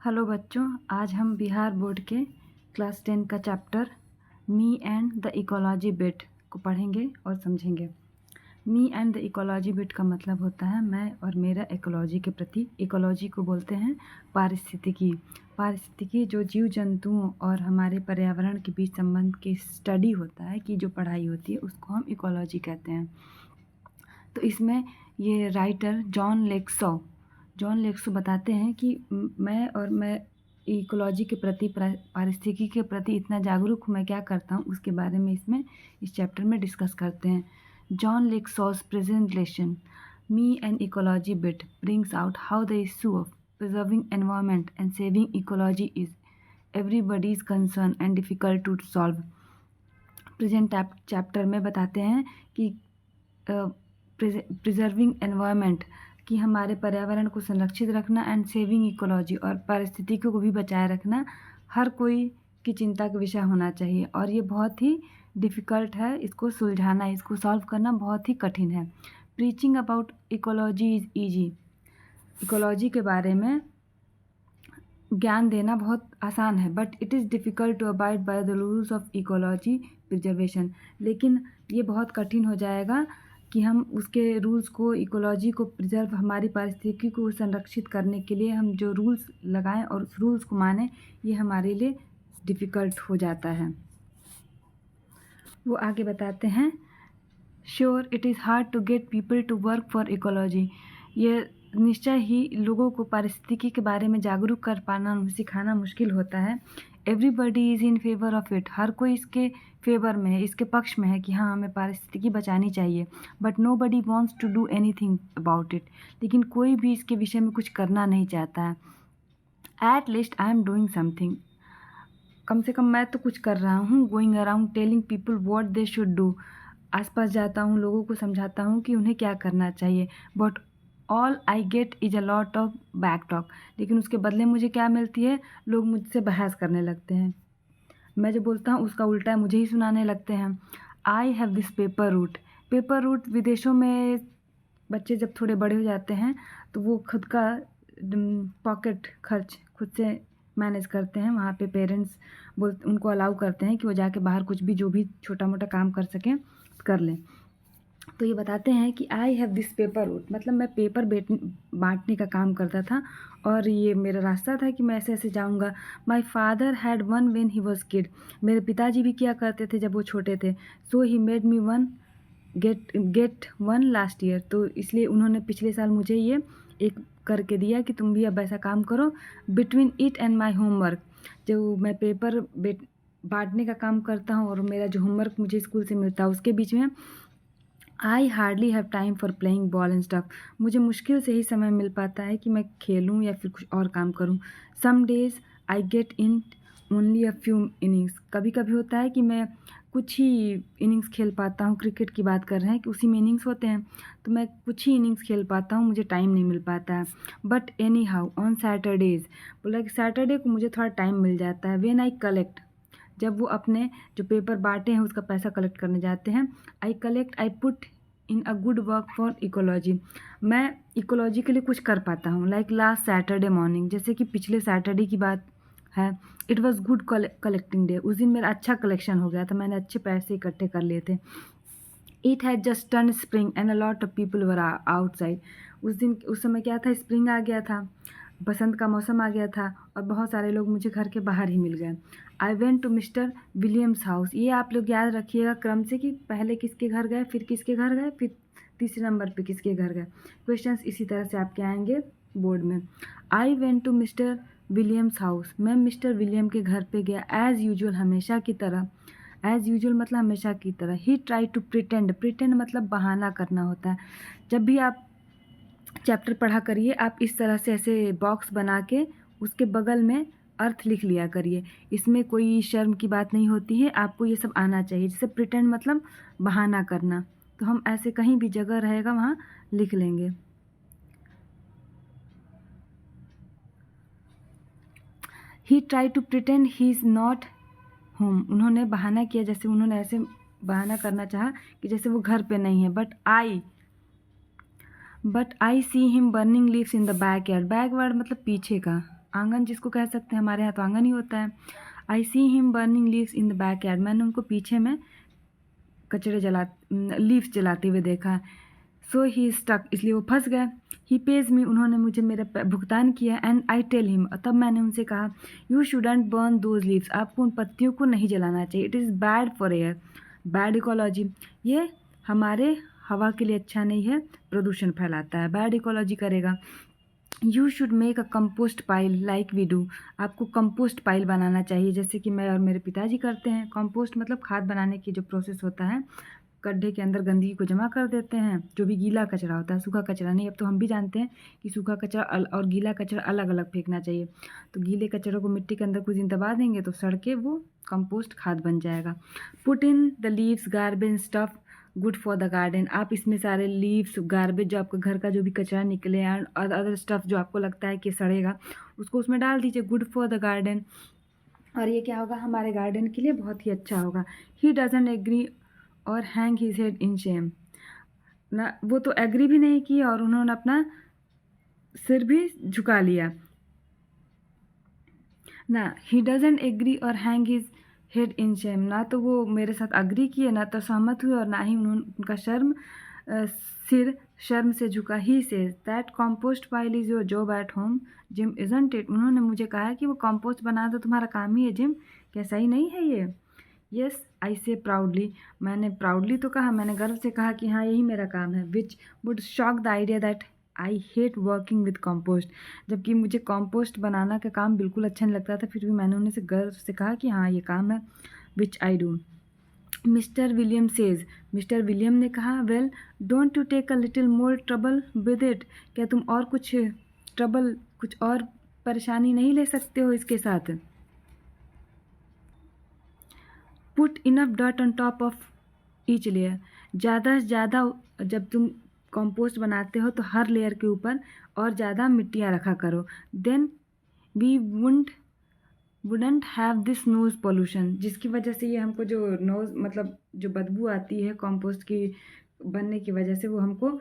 Hello बच्चों, आज हम बिहार बोर्ड के क्लास 10 का chapter me and the ecology bit को पढ़ेंगे और समझेंगे। Me and the ecology bit का मतलब होता है मैं और मेरा इकोलॉजी के प्रति। इकोलॉजी को बोलते हैं पारिस्थितिकी। पारिस्थितिकी जो जीव जंतुओं और हमारे पर्यावरण के बीच संबंध की स्टडी होता है, कि जो पढ़ाई होती है, उसको हम इकोलॉजी कहते हैं। तो इसमें ये राइटर जॉन लेक्सो बताते हैं कि मैं इकोलॉजी के प्रति, पारिस्थितिकी के प्रति इतना जागरूक हूँ, मैं क्या करता हूँ, उसके बारे में इस चैप्टर में डिस्कस करते हैं। John Lexo's presentation, Me and Ecology Bit, brings out how the issue of preserving environment and saving ecology is everybody's concern and difficult to solve. Present chapter में बताते हैं कि प्रिजर्विंग एनवायरनमेंट, कि हमारे पर्यावरण को संरक्षित रखना, एंड सेविंग इकोलॉजी, और पारिस्थितिकी को भी बचाए रखना हर कोई की चिंता का विषय होना चाहिए। और ये बहुत ही डिफ़िकल्ट है, इसको सुलझाना, इसको सॉल्व करना बहुत ही कठिन है। Preaching about ecology is easy. Ecology के बारे में ज्ञान देना बहुत आसान है, but it is difficult to abide by the rules of ecology preservation. लेकिन ये बहुत कठिन हो जाएगा कि हम उसके रूल्स को, इकोलॉजी को प्रिजर्व, हमारी पारिस्थितिकी को संरक्षित करने के लिए हम जो रूल्स लगाएं और उस रूल्स को मानें, ये हमारे लिए डिफ़िकल्ट हो जाता है। वो आगे बताते हैं, sure it is hard to get people to work for ecology. ये निश्चय ही लोगों को पारिस्थितिकी के बारे में जागरूक कर पाना, सिखाना मुश्किल होता है। Everybody is in favour of it. हर कोई इसके फेवर में है, इसके पक्ष में है कि हाँ, हमें पारिस्थितिकी बचानी चाहिए। But nobody wants to do anything about it. लेकिन कोई भी इसके विषय में कुछ करना नहीं चाहता है। At least I am doing something. कम से कम मैं तो कुछ कर रहा हूँ। Going around telling people what they should do. आसपास जाता हूँ, लोगों को समझाता हूँ कि उन्हें क्या करना चाहिए। But all I get is a lot of back talk. लेकिन उसके बदले मुझे क्या मिलती है? लोग मुझसे बहस करने लगते हैं। मैं जो बोलता हूँ उसका उल्टा मुझे ही सुनाने लगते हैं। I have this paper route. Paper route, विदेशों में बच्चे जब थोड़े बड़े हो जाते हैं तो वो खुद का पॉकेट खर्च खुद से मैनेज करते हैं। वहाँ पे पेरेंट्स उनको अलाउ करते हैं कि वो जाके बाहर कुछ भी, जो भी छोटा मोटा काम कर सकें, कर लें। तो ये बताते हैं कि I have this paper route, मतलब मैं पेपर बांटने का काम करता था और ये मेरा रास्ता था कि मैं ऐसे ऐसे जाऊंगा। My father had one when he was kid. मेरे पिताजी भी किया करते थे जब वो छोटे थे। So he made me one get one last year. तो इसलिए उन्होंने पिछले साल मुझे ये एक करके दिया कि तुम भी अब ऐसा काम करो। Between it and my homework, जो मैं पेपर बांटने का काम करता हूँ और मेरा जो होमवर्क मुझे स्कूल से मिलता है, उसके बीच में I hardly have time for playing ball and stuff. मुझे मुश्किल से ही समय मिल पाता है कि मैं खेलूँ या फिर कुछ और काम करूँ। Some days I get in only a few innings. कभी कभी होता है कि मैं कुछ ही इनिंग्स खेल पाता हूँ। क्रिकेट की बात कर रहे हैं कि उसी में इनिंग्स होते हैं, तो मैं कुछ ही इनिंग्स खेल पाता हूँ, मुझे टाइम नहीं मिल पाता है। But any how on Saturdays, बोला कि सैटरडे को मुझे थोड़ा टाइम मिल जाता है। व्हेन आई कलेक्ट, जब वो अपने जो पेपर बांटे हैं उसका पैसा कलेक्ट करने जाते हैं। I collect, I put in a good work for ecology. मैं इकोलॉजी के लिए कुछ कर पाता हूँ। लाइक लास्ट सैटरडे मॉर्निंग, जैसे कि पिछले सैटरडे की बात है। It was good collecting day. उस दिन मेरा अच्छा कलेक्शन हो गया था, मैंने अच्छे पैसे इकट्ठे कर लिए थे। It had just turn spring and a lot of people were outside. उस समय क्या था? स्प्रिंग आ गया था, बसंत का मौसम आ गया था और बहुत सारे लोग मुझे घर के बाहर ही मिल गए। I went to mister Williams house. ये आप लोग याद रखिएगा क्रम से कि पहले किसके घर गए, फिर किसके घर गए, फिर तीसरे नंबर पे किसके घर गए। क्वेश्चंस इसी तरह से आपके आएंगे बोर्ड में। I went to mister Williams house. मैं मिस्टर विलियम के घर पे गया। एज़ यूजुअल, हमेशा की तरह। एज़ यूजुअल मतलब हमेशा की तरह। ही ट्राई टू प्रिटेंड। प्रिटेंड मतलब बहाना करना होता है। जब भी आप चैप्टर पढ़ा करिए, आप इस तरह से ऐसे बॉक्स बना के उसके बगल में अर्थ लिख लिया करिए। इसमें कोई शर्म की बात नहीं होती है, आपको ये सब आना चाहिए। जैसे प्रिटेंड मतलब बहाना करना, तो हम ऐसे कहीं भी जगह रहेगा वहाँ लिख लेंगे। He try to pretend he is not home. उन्होंने बहाना किया, जैसे उन्होंने ऐसे बहाना करना चाहा कि जैसे वो घर पे नहीं है। But I see him burning leaves in the back yard. Back yard मतलब पीछे का, आंगन जिसको कह सकते हैं, हमारे यहाँ तो आंगन ही होता है। I see him burning leaves in the backyard, मैंने उनको पीछे में लीव्स जलाते हुए देखा। सो ही स्टक, इसलिए वो फंस गए। ही पेज मी, उन्होंने मुझे मेरा भुगतान किया। एंड आई टेल हिम, तब मैंने उनसे कहा, you shouldn't burn those leaves, आपको उन पत्तियों को नहीं जलाना चाहिए। It is bad for air, bad ecology, ये हमारे हवा के लिए अच्छा नहीं है, प्रदूषण फैलाता है, बैड इकोलॉजी करेगा। You should make a compost pile like we do, आपको कंपोस्ट पाइल बनाना चाहिए, जैसे कि मैं और मेरे पिताजी करते हैं। कंपोस्ट मतलब खाद बनाने की जो प्रोसेस होता है, गड्ढे के अंदर गंदगी को जमा कर देते हैं, जो भी गीला कचरा होता है, सूखा कचरा नहीं। अब तो हम भी जानते हैं कि सूखा कचरा और गीला कचरा अलग अलग फेंकना चाहिए। तो गीले कचरों को मिट्टी के अंदर कुछ दिन दबा देंगे तो सड़ के वो कंपोस्ट खाद बन जाएगा। Put in the leaves garbage stuff good for the garden, आप इसमें सारे लीव्स गार्बेज, जो आपके घर का जो भी कचरा निकले एंड अदर स्टफ जो आपको लगता है कि सड़ेगा, उसको उसमें डाल दीजिए, गुड फॉर द गार्डन, और ये क्या होगा, हमारे गार्डन के लिए बहुत ही अच्छा होगा। ही डजंट एग्री और hang his head in Shem, ना वो तो एग्री भी नहीं किया और उन्होंने अपना सिर भी झुका लिया ना। ही डजंट एग्री और hang his head in Shem, ना तो वो मेरे साथ अग्री किए, ना तो सहमत हुए, और ना ही उनका सिर शर्म से झुका। He says that compost pile is your job at home gym, isn't it, उन्होंने मुझे कहा कि वो कंपोस्ट बना दो, तुम्हारा काम ही है जिम, क्या सही नहीं है ये? यस आई से प्राउडली, मैंने प्राउडली तो कहा, मैंने गर्व से कहा कि हाँ यही मेरा काम है। Which would shock the idea that I hate working with compost, जबकि मुझे कंपोस्ट बनाना का काम बिल्कुल अच्छा नहीं लगता था, फिर भी मैंने उन्हें से गर्व से कहा कि हाँ ये काम है, which I do. Mister William says, mister William ने कहा, well don't you take a little more trouble with it, क्या तुम और कुछ ट्रबल, कुछ और परेशानी नहीं ले सकते हो इसके साथ? Put enough dirt on top of each layer, ज़्यादा से ज़्यादा जब तुम कंपोस्ट बनाते हो तो हर लेयर के ऊपर और ज़्यादा मिट्टियाँ रखा करो। Then we wouldn't have this noise pollution, जिसकी वजह से ये हमको जो नोज़ मतलब जो बदबू आती है कंपोस्ट की बनने की वजह से, वो हमको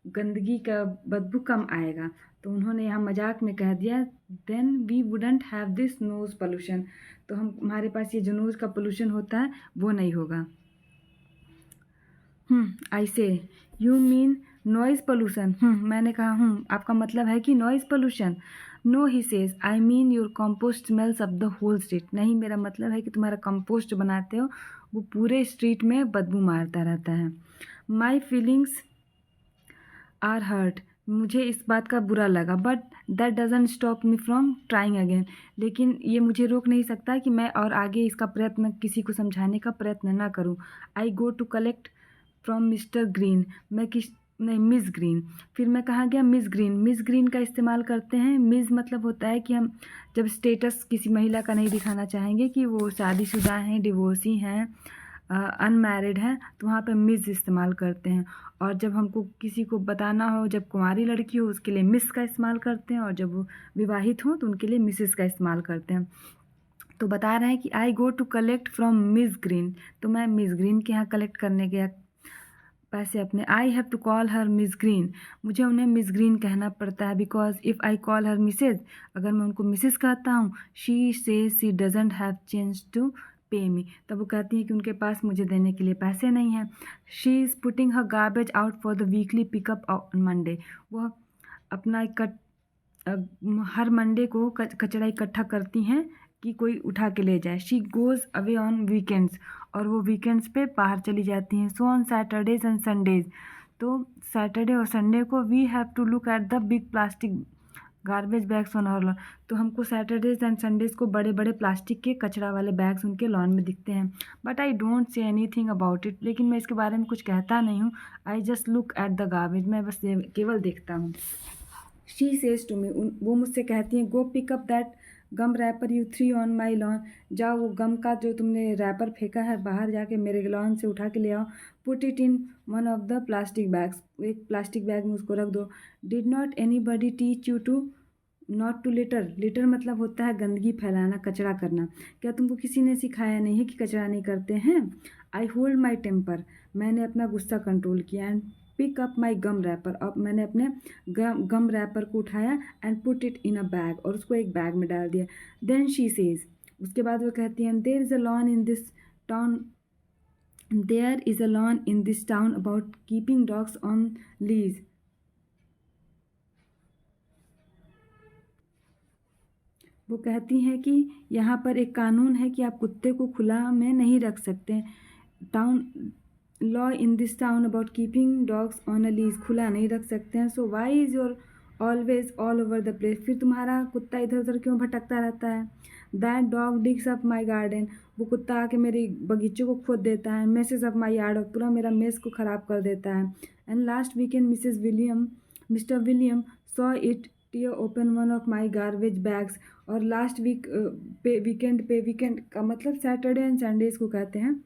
गंदगी का बदबू कम आएगा। तो उन्होंने यहाँ मजाक में कह दिया, then we wouldn't have this noise pollution, तो हमारे पास ये जो नोज़ का पोल्यूशन होता है वो नहीं होगा। I say, you mean noise pollution, मैंने कहा आपका मतलब है कि noise pollution. No he says, I mean your compost smells of the whole street, नहीं मेरा मतलब है कि तुम्हारा कंपोस्ट बनाते हो वो पूरे स्ट्रीट में बदबू मारता रहता है। माई फीलिंग्स आर हर्ट, मुझे इस बात का बुरा लगा, but that doesn't stop me from trying again, लेकिन ये मुझे रोक नहीं सकता कि मैं और आगे इसका प्रयत्न, किसी को समझाने का प्रयत्न ना करूँ। I go to collect from mister Green, नहीं मिस ग्रीन, फिर मैं कहाँ गया, मिस ग्रीन, मिस ग्रीन का इस्तेमाल करते हैं। मिस मतलब होता है कि हम जब स्टेटस किसी महिला का नहीं दिखाना चाहेंगे कि वो शादीशुदा हैं, डिवोर्सी हैं, अनमैरिड हैं, तो वहाँ पे मिस इस्तेमाल करते हैं। और जब हमको किसी को बताना हो, जब कुंवारी लड़की हो उसके लिए मिस का इस्तेमाल करते हैं, और जब वो विवाहित हो तो उनके लिए मिसेस का इस्तेमाल करते हैं। तो बता रहे हैं कि I go to collect from miss Green, तो मैं मिस ग्रीन के यहाँ कलेक्ट करने गया पैसे अपने। I have to call her Miss Green, मुझे उन्हें मिस ग्रीन कहना पड़ता है, because if I call her Mrs, अगर मैं उनको मिसेज कहता हूँ, she say she doesn't have change to pay me, तब वो कहती हैं कि उनके पास मुझे देने के लिए पैसे नहीं हैं। She is putting her garbage out for the weekly pickup on Monday, वह अपना हर मंडे को कचरा इकट्ठा करती हैं कि कोई उठा के ले जाए। She goes away on weekends, और वो वीकेंड्स पे बाहर चली जाती हैं। So on Saturdays and Sundays, तो सैटरडे और संडे को we have to look at the big plastic garbage bags on our lawn, तो हमको सैटरडेज एंड संडेज को बड़े बड़े प्लास्टिक के कचरा वाले बैग्स उनके लॉन में दिखते हैं। But I don't say any thing about it, लेकिन मैं इसके बारे में कुछ कहता नहीं हूँ। I just look at the garbage, मैं बस केवल देखता हूँ। शी सेज टू मी, वो मुझसे कहती हैं, go pick up that gum wrapper you threw on my lawn, जाओ वो गम का जो तुमने रैपर फेंका है बाहर जाके मेरे लॉन से उठा के ले आओ। Put it in one of the plastic bags, एक प्लास्टिक बैग में उसको रख दो। Did not anybody teach you to not to litter, litter मतलब होता है गंदगी फैलाना, कचरा करना, क्या तुमको किसी ने सिखाया नहीं है कि कचरा नहीं करते हैं? आई होल्ड माई टेम्पर, मैंने अपना गुस्सा कंट्रोल किया। And pick up my gum wrapper, अब मैंने अपने गम रैपर को उठाया and put it in a bag, और उसको एक बैग में डाल दिया। देन शी सेज, उसके बाद वो कहती हैं, there is a law in this town, there is a law in this town about keeping dogs on leash. वो कहती हैं कि यहाँ पर एक कानून है कि आप कुत्ते को खुला में नहीं रख सकते। Town law in this town about keeping dogs on a leash, खुला नहीं रख सकते हैं। So why is your always all over the place, फिर तुम्हारा कुत्ता इधर उधर क्यों भटकता रहता है। That dog digs up my garden, वो कुत्ता आके मेरी बगीचे को खोद देता है। मेसेज अप माई यार्ड, पूरा मेरा मेस को ख़राब कर देता है। And last weekend Mr William saw it tear open one of my garbage bags, और लास्ट वीक वीकेंड का मतलब सैटरडे एंड संडेज को कहते हैं।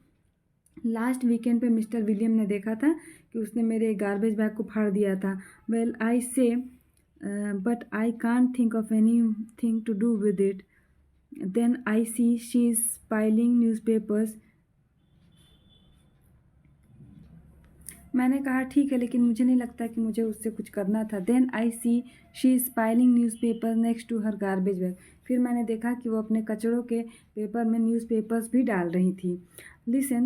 लास्ट वीकेंड पे मिस्टर विलियम ने देखा था कि उसने मेरे गार्बेज बैग को फाड़ दिया था। Well I say but I can't think of anything to do with it. Then I see she is piling newspapers. मैंने कहा ठीक है, लेकिन मुझे नहीं लगता कि मुझे उससे कुछ करना था। Then I see she is piling newspaper next to her garbage bag, फिर मैंने देखा कि वो अपने कचड़ों के पेपर में न्यूज़पेपर्स भी डाल रही थी। लिसन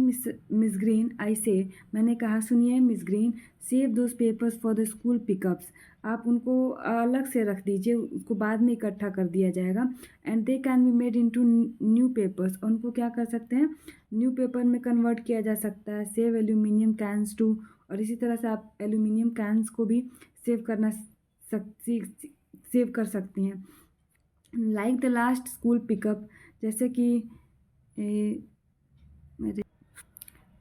मिस ग्रीन आई से, मैंने कहा सुनिए miss green, save those papers for the school pickups, आप उनको अलग से रख दीजिए, उसको बाद में इकट्ठा कर दिया जाएगा। And they can be made into new papers, उनको क्या कर सकते हैं, न्यू पेपर में कन्वर्ट किया जा सकता है। सेव एल्यूमिनियम कैंस टू, और इसी तरह से आप एल्यूमिनियम कैंस को भी सेव कर सकती हैं। Like the last school pickup, जैसे कि मेरे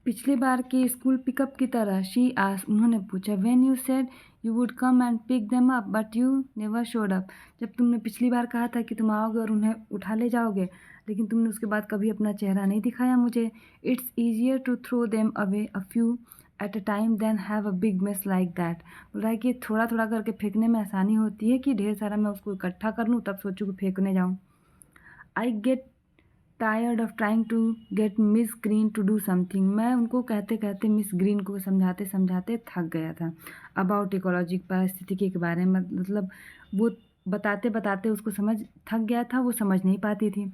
पिछली बार के स्कूल पिकअप की तरह। शी आस्क्ड, उन्होंने पूछा, when you said you would come and pick them up but you never showed up, जब तुमने पिछली बार कहा था कि तुम आओगे और उन्हें उठा ले जाओगे, लेकिन तुमने उसके बाद कभी अपना चेहरा नहीं दिखाया मुझे। It's easier to throw them away a few at a time than have a big mess like that, बोल रहा है कि थोड़ा थोड़ा करके फेंकने में आसानी होती है कि ढेर सारा मैं उसको इकट्ठा कर लूँ तब सोचूँ कि फेंकने जाऊँ। I get tired of trying to get Miss Green to do something, मैं उनको कहते कहते मिस ग्रीन को समझाते समझाते थक गया था। अबाउट इकोलॉजी, पारिस्थितिकी के बारे में, मतलब वो बताते बताते उसको समझ थक गया था, वो समझ नहीं पाती थी।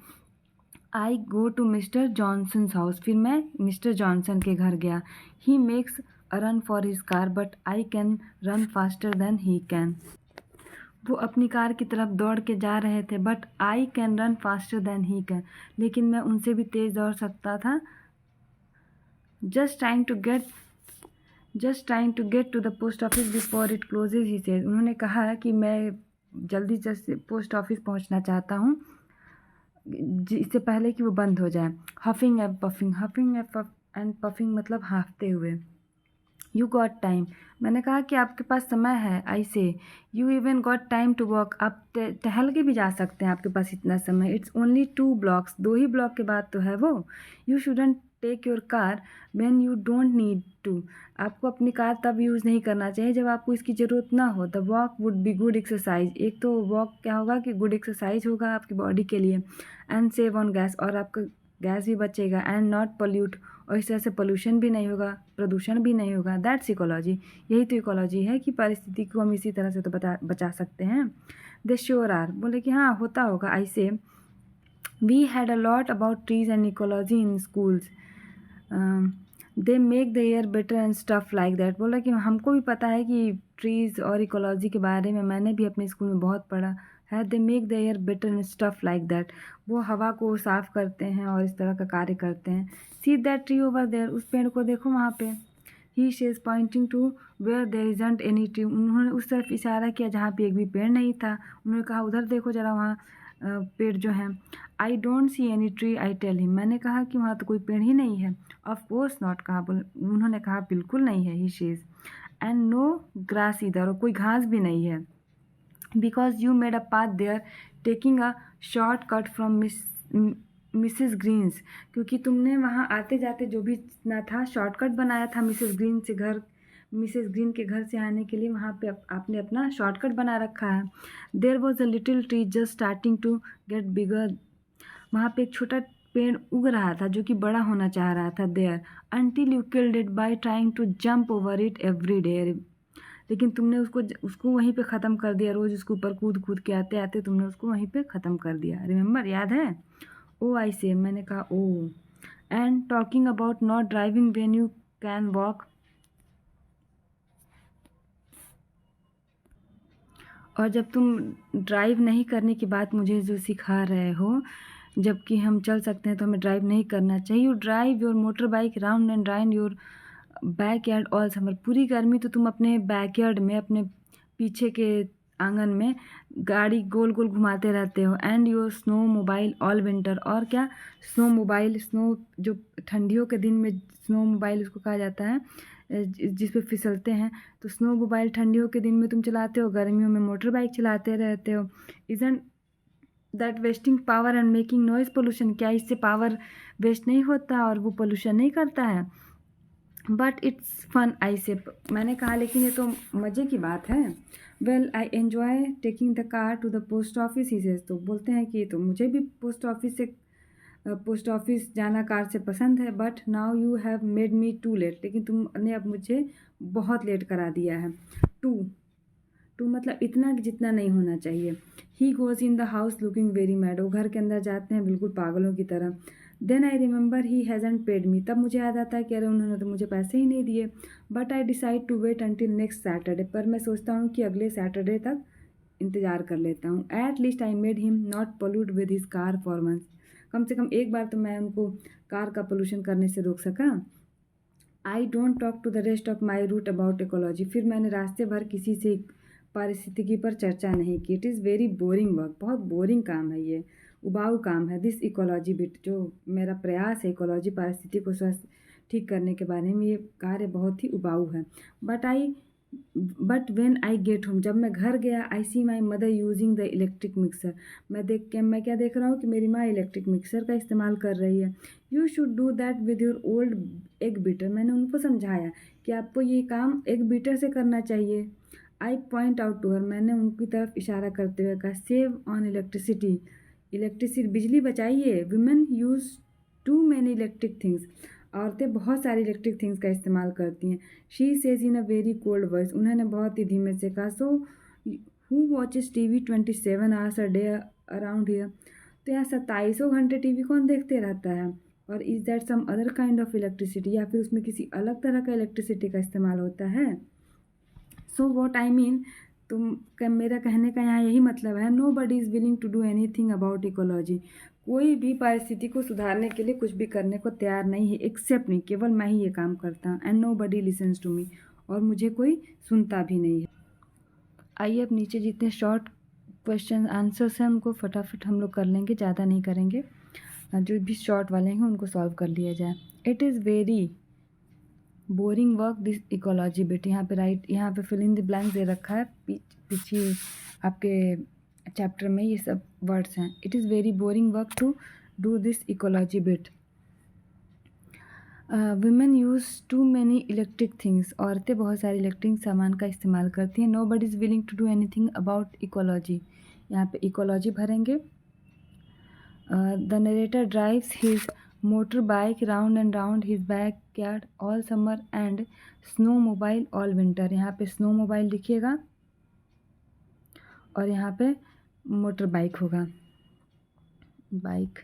I go to mister Johnson house, फिर मैं मिस्टर जॉनसन के घर गया। He makes a run for his car but I can run faster than he can, वो अपनी कार की तरफ दौड़ के जा रहे थे, but I can run faster than he can, लेकिन मैं उनसे भी तेज़ दौड़ सकता था। Just trying to get to the post office before it closes, he said, उन्होंने कहा कि मैं जल्दी से पोस्ट ऑफिस पहुंचना चाहता हूं इससे पहले कि वो बंद हो जाए। हफिंग एंड पफिंग मतलब हाँफते हुए। यू गॉट टाइम, मैंने कहा कि आपके पास समय है। I say you even got time to walk, आप टहल के भी जा सकते हैं, आपके पास इतना समय। इट्स ओनली 2 blocks, 2 ही ब्लॉक के बाद तो है वो। You shouldn't take your car when you don't need to, आपको अपनी कार तब यूज़ नहीं करना चाहिए जब आपको इसकी ज़रूरत ना हो। The walk would be good exercise, एक तो वॉक क्या होगा कि गुड एक्सरसाइज होगा आपकी बॉडी के लिए। एंड सेव ऑन गैस, और आपका गैस भी बचेगा। एंड नॉट पोल्यूट, और इस तरह से पोल्यूशन भी नहीं होगा, प्रदूषण भी नहीं होगा। दैट्स इकोलॉजी, यही तो इकोलॉजी है कि परिस्थिति को हम इसी तरह से तो बचा सकते हैं। दे श्योर आर, बोले कि हाँ होता होगा। I say we had a lot about trees and ecology in schools, they make the air better and stuff like that, बोला कि हमको भी पता है कि ट्रीज़ और इकोलॉजी के बारे में मैंने भी अपने स्कूल में बहुत पढ़ा है। दे make the air better and stuff like that, वो हवा को साफ़ करते हैं और इस तरह का कार्य करते हैं। See that tree over there, उस पेड़ को देखो वहाँ पे। He she is pointing to where there isn't any tree, उन्होंने उस तरफ इशारा किया जहाँ पे एक भी पेड़ नहीं था। उन्होंने कहा उधर देखो ज़रा, वहाँ पेड़ जो हैं। I don't see any tree I tell him, मैंने कहा कि वहाँ तो कोई पेड़ ही नहीं है। ऑफ कोर्स नॉट, कहा, उन्होंने कहा बिल्कुल नहीं है। He she is and no grass इधर, और कोई घास भी नहीं है। Because you made a path there taking a shortcut from Mrs Green's, क्योंकि तुमने वहाँ आते जाते जो भी ना था शॉर्टकट बनाया था मिसेस ग्रीन के घर से आने के लिए, वहाँ पे आपने अपना शॉर्टकट बना रखा है। There was a little tree just starting to get bigger, वहाँ पे एक छोटा पेड़ उग रहा था जो कि बड़ा होना चाह रहा था there, until you killed it by trying to jump over it every day। लेकिन तुमने उसको वहीं पे ख़त्म कर दिया, रोज़ उसके ऊपर कूद कूद के आते आते तुमने उसको वहीं पे ख़त्म कर दिया। रिमेंबर, याद है? ओ आई से, मैंने कहा ओ। And talking about not driving when you can walk, और जब तुम ड्राइव नहीं करने की बात मुझे जो सिखा रहे हो, जबकि हम चल सकते हैं तो हमें ड्राइव नहीं करना चाहिए। You drive your motor bike round and round your back yard all summer, पूरी गर्मी तो तुम अपने बैक यार्ड में, अपने पीछे के आंगन में गाड़ी गोल गोल घुमाते रहते हो। And your snow mobile all winter, और क्या, स्नो मोबाइल, स्नो जो ठंडियों के दिन में स्नो मोबाइल उसको कहा जाता है, जिस पे फिसलते हैं, तो स्नो मोबाइल ठंडियों के दिन में तुम चलाते हो, गर्मियों में मोटर बाइक चलाते रहते हो। Isn't that wasting power and making noise pollution, क्या इससे पावर वेस्ट नहीं होता और वो पोल्यूशन नहीं करता है? But it's fun I say, मैंने कहा लेकिन ये तो मज़े की बात है। Well I enjoy taking the car to the post office, he says, तो बोलते हैं कि तो मुझे भी पोस्ट ऑफिस जाना कार से पसंद है। But now you have made me too late, लेकिन तुमने अब मुझे बहुत लेट करा दिया है। टू मतलब इतना कि जितना नहीं होना चाहिए। He goes in the house looking very mad, वो घर के अंदर जाते हैं बिल्कुल पागलों की तरह। Then I remember he hasn't paid me, तब मुझे याद आता है कि अरे उन्होंने तो मुझे पैसे ही नहीं दिए। But I decide to wait until next Saturday, पर मैं सोचता हूँ कि अगले सैटरडे तक इंतज़ार कर लेता हूँ। At least I made him not pollute with his car for once, कम से कम एक बार तो मैं उनको कार का पोल्यूशन करने से रोक सका। I don't talk to the rest of my route about ecology, फिर मैंने रास्ते भर किसी से पारिस्थितिकी पर चर्चा नहीं की। It is very boring work, बहुत बोरिंग काम है ये, उबाऊ काम है। दिस इकोलॉजी बिट, जो मेरा प्रयास है इकोलॉजी पारिस्थितिकी को स्वस्थ ठीक करने के बारे में, ये कार्य बहुत ही उबाऊ है। But when I get home, जब मैं घर गया, I see my mother using the electric mixer, मैं क्या देख रहा हूँ कि मेरी माँ इलेक्ट्रिक मिक्सर का इस्तेमाल कर रही है। You should do that with your old egg beater, मैंने उनको समझाया कि आपको ये काम एग बीटर से करना चाहिए। I point out to her, मैंने उनकी तरफ इशारा करते हुए कहा, सेव ऑन इलेक्ट्रिसिटी, बिजली बचाइए। Women use too many electric things, औरतें बहुत सारी इलेक्ट्रिक थिंग्स का इस्तेमाल करती हैं। She says in a very cold voice, उन्होंने बहुत ही धीमे से कहा। So who watches TV 27 hours a day around here, तो यहाँ 27 घंटे टीवी कौन देखते रहता है? और is that some other kind of electricity, या फिर उसमें किसी अलग तरह का इलेक्ट्रिसिटी का इस्तेमाल होता है? सो वॉट आई मीन, तो मेरा कहने का यहाँ यही मतलब है, nobody is willing to do anything about ecology, कोई भी परिस्थिति को सुधारने के लिए कुछ भी करने को तैयार नहीं है, एक्सेप्ट नहीं, केवल मैं ही ये काम करता हूँ। And nobody listens to me, और मुझे कोई सुनता भी नहीं है। आइए अब नीचे जितने शॉर्ट क्वेश्चन आंसर्स हैं उनको फटाफट हम लोग कर लेंगे, ज़्यादा नहीं करेंगे, जो भी शॉर्ट वाले हैं उनको सॉल्व कर लिया जाए। It is very boring work this ecology bit, यहाँ पे राइट, यहाँ पे फिल इन द ब्लैंक दे रखा है, पीछे आपके चैप्टर में ये सब वर्ड्स हैं। It is very boring work to do this ecology bit. Women use too many electric things, औरतें बहुत सारे इलेक्ट्रिक सामान का इस्तेमाल करती हैं। Nobody is willing to do anything about ecology, यहाँ पे इकोलॉजी भरेंगे। The narrator drives his motorbike round and round his backyard all summer and snowmobile all winter, यहाँ पे स्नो मोबाइल लिखिएगा और यहाँ पे motor bike होगा, बाइक।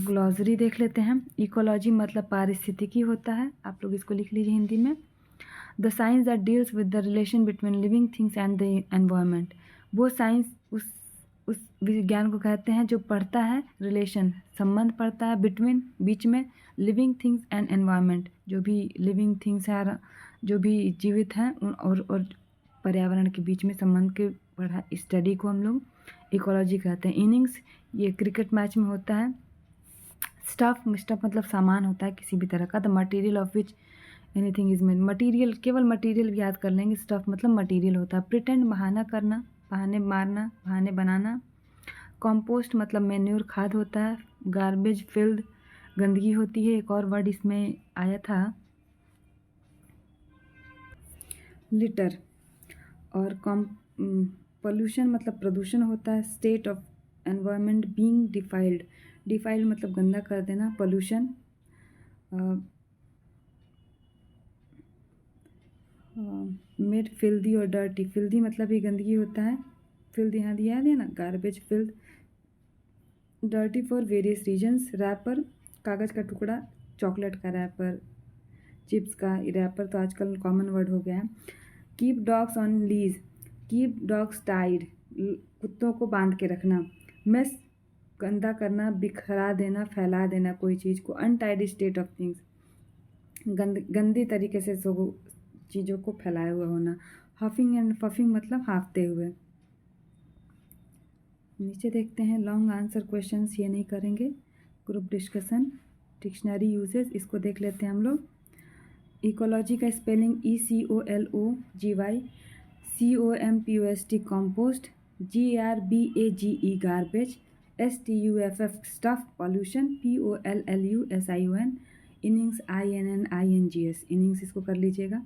ग्लॉसरी देख लेते हैं। इकोलॉजी मतलब पारिस्थितिकी होता है, आप लोग इसको लिख लीजिए हिंदी में। The science that deals with the relation between living things and the environment, वो साइंस उस विज्ञान को कहते हैं जो पढ़ता है रिलेशन, संबंध पढ़ता है बिटवीन, बीच में, लिविंग थिंग्स एंड एनवायरनमेंट, जो भी लिविंग थिंग्स है, जो भी जीवित हैं उन और पर्यावरण के बीच में संबंध के पढ़ा स्टडी को हम लोग इकोलॉजी कहते हैं। इनिंग्स, ये क्रिकेट मैच में होता है। स्टफ मतलब सामान होता है किसी भी तरह का। The material of which anything is made, material, केवल मटेरियल याद कर लेंगे। स्टफ मतलब मटेरियल होता है। प्रिटेंड, बहाना करना, बहाने मारना, बहाने बनाना। कॉम्पोस्ट मतलब मैन्योर, खाद होता है। गार्बेज, फिल्ड, गंदगी होती है। एक और वर्ड इसमें आया था, लिटर। और पोल्यूशन मतलब प्रदूषण होता है। State of environment being defiled, defiled मतलब गंदा कर देना, पोल्यूशन, मेड फिल्दी और डर्टी, फिल्दी मतलब ये गंदगी होता है, फिल्द यहाँ दिया है ना, garbage, filthy, dirty for various reasons, wrapper कागज़ का टुकड़ा, चॉकलेट का रैपर, चिप्स का रैपर तो आजकल कॉमन वर्ड हो गया है। Keep dogs on leash, keep dogs tied, कुत्तों को बांध के रखना। मेस गंदा करना, बिखरा देना, फैला देना कोई चीज़ को। अनटाइडी स्टेट ऑफ थिंग्स, गंदी तरीके से चीज़ों को फैलाए हुए होना। हफिंग एंड पफिंग मतलब हाँफते हुए। नीचे देखते हैं लॉन्ग आंसर क्वेश्चंस, ये नहीं करेंगे। ग्रुप डिस्कशन, डिक्शनरी यूजेस, इसको देख लेते हैं हम लोग। इकोलॉजी का spelling ECOLOGY, COMPOST compost, GARBAGE garbage, STUFF stuff pollution, POLLUSION innings, INNINGS innings, इसको कर लीजिएगा।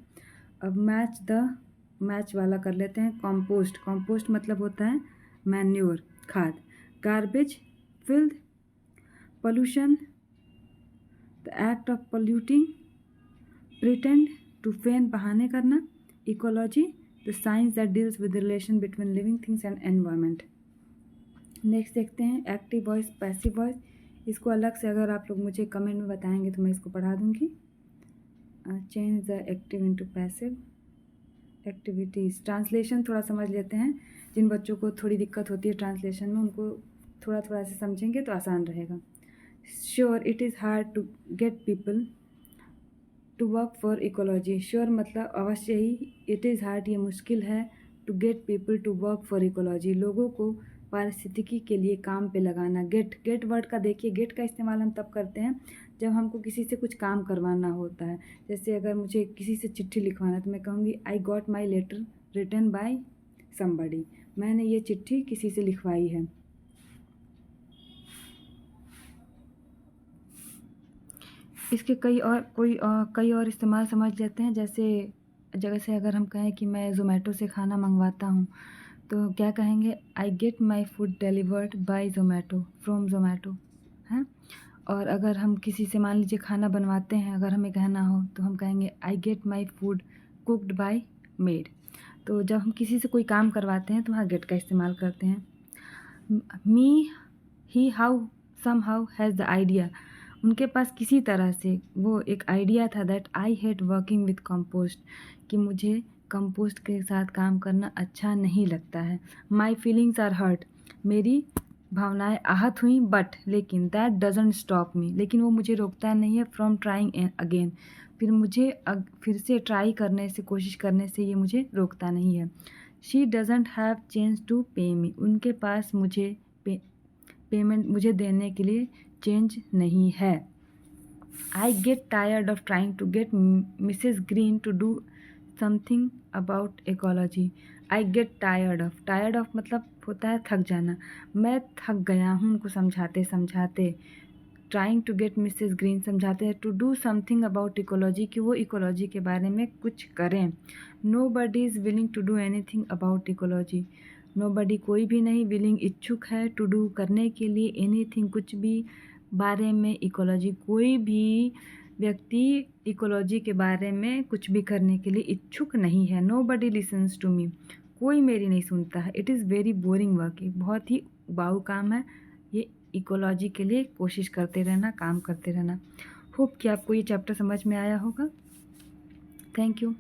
अब मैच वाला कर लेते हैं। कंपोस्ट, कंपोस्ट मतलब होता है मैन्योर, खाद। गार्बेज, फिल्ड। Pollution, the act of polluting. Pretend, to feign, बहाने करना। Ecology, the science that deals with relation between living things and environment. Next देखते हैं एक्टिव वॉइस, पैसिव वॉइस, इसको अलग से अगर आप लोग मुझे कमेंट में बताएंगे तो मैं इसको पढ़ा दूंगी। Change the active into passive activities. Translation थोड़ा समझ लेते हैं, जिन बच्चों को थोड़ी दिक्कत होती है ट्रांसलेशन में, उनको थोड़ा थोड़ा से समझेंगे तो आसान रहेगा। Sure it is hard to get people to work for ecology, sure मतलब अवश्य ही, इट इज़ हार्ड ये मुश्किल है, to get people to work for ecology लोगों को पारिस्थितिकी के लिए काम पे लगाना। गेट वर्ड का देखिए, गेट का इस्तेमाल हम तब करते हैं जब हमको किसी से कुछ काम करवाना होता है। जैसे अगर मुझे किसी से चिट्ठी लिखवाना है तो मैं कहूँगी I got my letter written by somebody, मैंने ये चिट्ठी किसी से लिखवाई है। इसके कई और इस्तेमाल समझ लेते हैं। जैसे अगर हम कहें कि मैं ज़ोमैटो से खाना मंगवाता हूँ तो क्या कहेंगे, I get my food delivered by Zomato, from Zomato, हैं। और अगर हम किसी से मान लीजिए खाना बनवाते हैं, अगर हमें कहना हो तो हम कहेंगे I get my food cooked bye made. तो जब हम किसी से कोई काम करवाते हैं तो वहाँ गेट का इस्तेमाल करते हैं। Me, he, how, somehow has the idea, उनके पास किसी तरह से वो एक आइडिया था, that I hate working with compost, कि मुझे कंपोस्ट के साथ काम करना अच्छा नहीं लगता है। माई फीलिंग्स आर हर्ट, मेरी भावनाएं आहत हुई, बट लेकिन दैट डजंट स्टॉप मी, लेकिन वो मुझे रोकता नहीं है, फ्रॉम ट्राइंग अगेन, फिर से ट्राई करने से, कोशिश करने से ये मुझे रोकता नहीं है। She doesn't have change to pay me, उनके पास मुझे पेमेंट मुझे देने के लिए चेंज नहीं है। I get tired of trying to get Mrs Green to do something about ecology. I get tired of मतलब होता है थक जाना, मैं थक गया हूँ उनको समझाते समझाते। Trying to get Mrs Green समझाते हैं to do something about ecology, कि वो इकोलॉजी के बारे में कुछ करें। Nobody is willing to do anything about ecology, nobody कोई भी नहीं, विलिंग इच्छुक है, टू डू करने के लिए, एनीथिंग कुछ भी, बारे में इकोलॉजी कोई भी व्यक्ति इकोलॉजी के बारे में कुछ भी करने के लिए इच्छुक नहीं है। Nobody listens to me, कोई मेरी नहीं सुनता है। It is very boring work, बहुत ही उबाऊ काम है ये, इकोलॉजी के लिए कोशिश करते रहना, काम करते रहना। होप कि आपको ये चैप्टर समझ में आया होगा। Thank you.